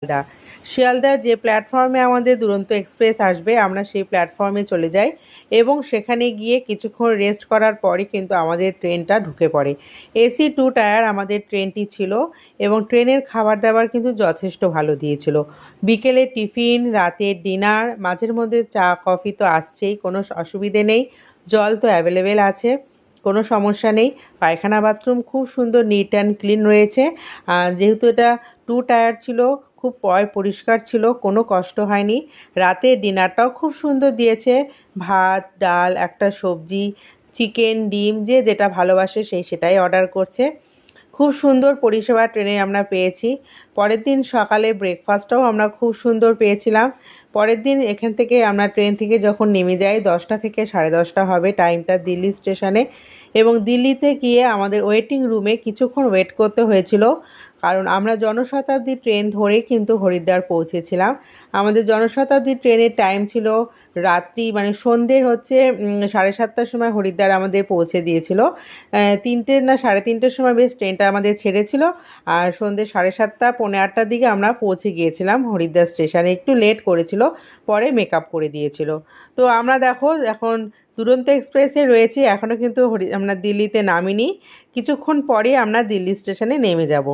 শিয়ালদা। শিয়ালদা যে প্ল্যাটফর্মে আমাদের দুরন্ত এক্সপ্রেস আসবে আমরা সেই প্ল্যাটফর্মে চলে যাই এবং সেখানে গিয়ে কিছুক্ষণ রেস্ট করার পরই কিন্তু আমাদের ট্রেনটা ঢুকে পড়ে। এসি 2 টায়ার আমাদের ট্রেনটি ছিল এবং ট্রেনের খাবার দাবার কিন্তু যথেষ্ট ভালো দিয়েছিল। বিকেলের টিফিন, রাতের ডিনার, মাঝের মধ্যে চা কফি তো আসছেই, কোনো অসুবিধে নেই। জল তো অ্যাভেলেবেল আছে, কোনো সমস্যা নেই। পায়খানা বাথরুম খুব সুন্দর নিট অ্যান্ড ক্লিন রয়েছে। যেহেতু এটা 2 টায়ার ছিল, খুব পরিষ্কার ছিল, কোনো কষ্ট হয়নি। রাতের ডিনারটাও খুব সুন্দর দিয়েছে। ভাত, ডাল, একটা সবজি, চিকেন, ডিম, যে যেটা ভালোবাসে সেটাই অর্ডার করছে। খুব সুন্দর পরিষেবা ট্রেনে আমরা পেয়েছি। পরের দিন সকালে ব্রেকফাস্টটাও আমরা খুব সুন্দর পেয়েছিলাম। পরের দিন এখান থেকে আমরা ট্রেন থেকে যখন নেমে যাই 10টা থেকে 10:30 হবে টাইমটা দিল্লি স্টেশনে, এবং দিল্লিতে গিয়ে আমাদের ওয়েটিং রুমে কিছুক্ষণ ওয়েট করতে হয়েছিল, কারণ আমরা জনশতাব্দী ট্রেন ধরে কিন্তু হরিদ্বার পৌঁছেছিলাম। আমাদের জনশতাব্দী ট্রেনের টাইম ছিল রাত্রি, মানে সন্ধ্যের 7:30টার সময় হরিদ্বার আমাদের পৌঁছে দিয়েছিল। 3টে না 3:30টার সময় বেশ ট্রেনটা আমাদের ছেড়েছিল, আর সন্ধ্যে 7:30 পৌনে 8টার দিকে আমরা পৌঁছে গিয়েছিলাম হরিদ্বার স্টেশনে। একটু লেট করেছিল, পরে মেকআপ করে দিয়েছিল। তো আমরা দেখো এখন দুরন্ত এক্সপ্রেসে রয়েছি, এখনও কিন্তু আমরা দিল্লিতে নামিনি। কিছুক্ষণ পরে আমরা দিল্লি স্টেশনে নেমে যাব।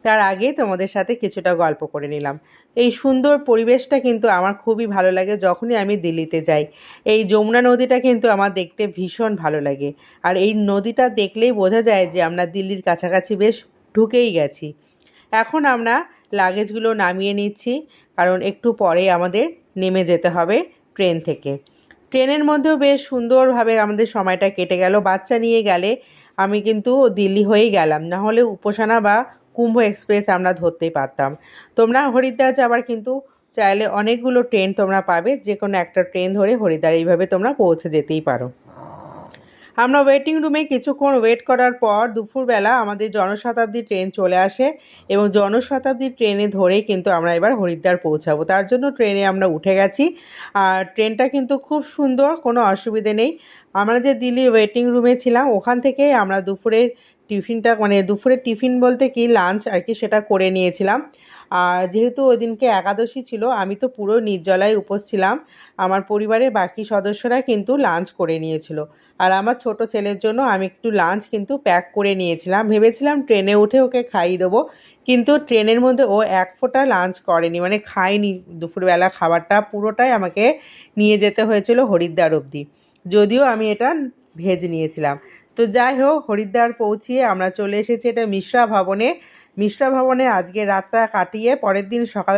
তার আগে তোমাদের সাথে কিছুটা গল্প করে নিলাম। এই সুন্দর পরিবেশটা কিন্তু আমার খুবই ভালো লাগে যখনই আমি দিল্লিতে যাই। এই যমুনা নদীটা কিন্তু আমার দেখতে ভীষণ ভালো লাগে, আর এই নদীটা দেখলেই বোঝা যায় যে আমরা দিল্লির কাছাকাছি বেশ ঢুকেই গেছি। এখন আমরা লাগেজগুলো নামিয়ে নিচ্ছি, কারণ একটু পরে আমাদের নেমে যেতে হবে ট্রেন থেকে। ট্রেনের মধ্যেও বেশ সুন্দরভাবে আমাদের সময়টা কেটে গেল। বাচ্চা নিয়ে গেলে আমি কিন্তু দিল্লি হয়েই গেলাম, না হলে উপাসনা বা কুম্ভ এক্সপ্রেস আমরা ধরতেই পারতাম। তোমরা হরিদ্বার যাবার কিন্তু চাইলে অনেকগুলো ট্রেন তোমরা পাবে, যে কোনো একটা ট্রেন ধরে হরিদ্বার এইভাবে তোমরা পৌঁছে যেতেই পারো। আমরা ওয়েটিং রুমে কিছুক্ষণ ওয়েট করার পর দুপুরবেলা আমাদের জনশতাব্দী ট্রেন চলে আসে, এবং জনশতাব্দী ট্রেনে ধরেই কিন্তু আমরা এবার হরিদ্বার পৌঁছাবো। তার জন্য ট্রেনে আমরা উঠে গেছি, আর ট্রেনটা কিন্তু খুব সুন্দর, কোনো অসুবিধে নেই। আমরা যে দিল্লির ওয়েটিং রুমে ছিলাম ওখান থেকে আমরা দুপুরের টিফিনটা, মানে দুপুরের টিফিন বলতে কি লাঞ্চ আর কি, সেটা করে নিয়েছিলাম। আর যেহেতু ওই দিনকে একাদশী ছিল, আমি তো পুরো নির্জলায় উপোস ছিলাম। আমার পরিবারের বাকি সদস্যরা কিন্তু লাঞ্চ করে নিয়েছিল, আর আমার ছোট ছেলের জন্য আমি একটু লাঞ্চ কিন্তু প্যাক করে নিয়েছিলাম। ভেবেছিলাম ট্রেনে উঠে ওকে খাইয়ে দেবো, কিন্তু ট্রেনের মধ্যে ও এক ফোঁটা লাঞ্চ করেনি, মানে খায়নি। দুপুরবেলা খাবারটা পুরোটাই আমাকে নিয়ে যেতে হয়েছিল হরিদ্বার অবধি, যদিও আমি এটা ভেজ নিয়েছিলাম। তো যাই হোক, হরিদ্বার পৌঁছিয়ে আমরা চলে এসেছি এটা মিশ্রা ভবনে। মিশ্রা ভবনে আজকে রাতটা কাটিয়ে পরের দিন সকাল